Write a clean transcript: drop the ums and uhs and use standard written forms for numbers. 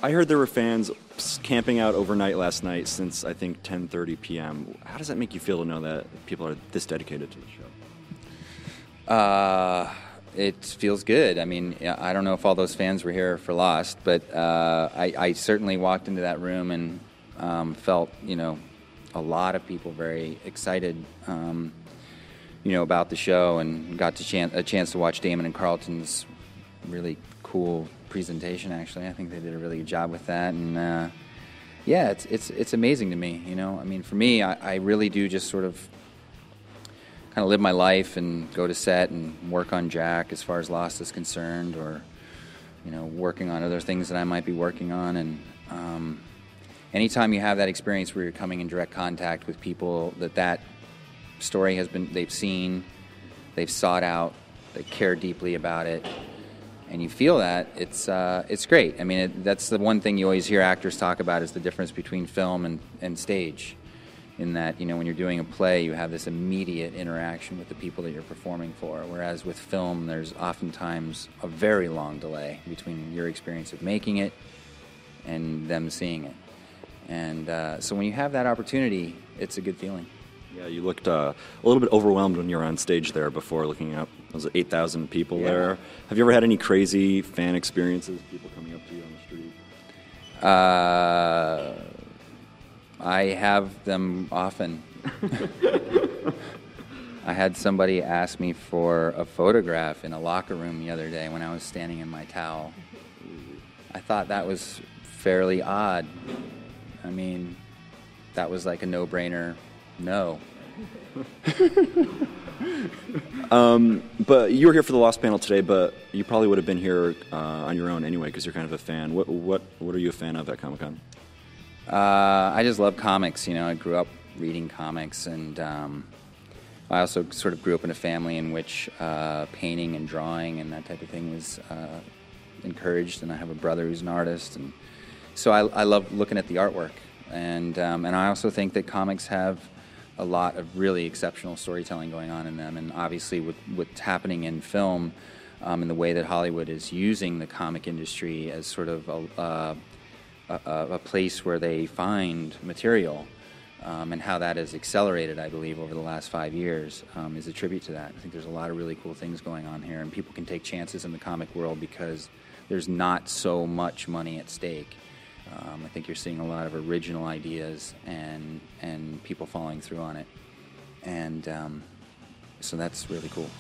I heard there were fans camping out overnight last night since, I think, 10:30 p.m. How does that make you feel to know that people are this dedicated to the show? It feels good. I mean, I don't know if all those fans were here for Lost, but I certainly walked into that room and felt, a lot of people very excited, about the show, and got a chance to watch Damon and Carlton's really cool presentation. Actually, I think they did a really good job with that, and it's amazing to me. I mean, for me, I really do just sort of kind of live my life and go to set and work on Jack as far as Lost is concerned, or working on other things that I might be working on. And anytime you have that experience where you're coming in direct contact with people that story they've seen, they've sought out, they care deeply about it, and you feel that, it's great. I mean, that's the one thing you always hear actors talk about, is the difference between film and stage. In that, when you're doing a play, you have this immediate interaction with the people that you're performing for, whereas with film, there's oftentimes a very long delay between your experience of making it and them seeing it. And so when you have that opportunity, it's a good feeling. Yeah, you looked a little bit overwhelmed when you were on stage there before, looking up. Was it 8,000 people there? Have you ever had any crazy fan experiences, people coming up to you on the street? I have them often. I had somebody ask me for a photograph in a locker room the other day when I was standing in my towel. I thought that was fairly odd. I mean, that was like a no-brainer. No. But you were here for the Lost panel today, but you probably would have been here on your own anyway, because you're kind of a fan. What are you a fan of at Comic-Con? I just love comics. I grew up reading comics, and I also sort of grew up in a family in which painting and drawing and that type of thing was encouraged, and I have a brother who's an artist, and so I love looking at the artwork, and I also think that comics have a lot of really exceptional storytelling going on in them, and obviously with what's happening in film, and the way that Hollywood is using the comic industry as sort of a place where they find material, and how that has accelerated, I believe, over the last 5 years, is a tribute to that. I think there's a lot of really cool things going on here, and people can take chances in the comic world because there's not so much money at stake. I think you're seeing a lot of original ideas and people following through on it, and so that's really cool.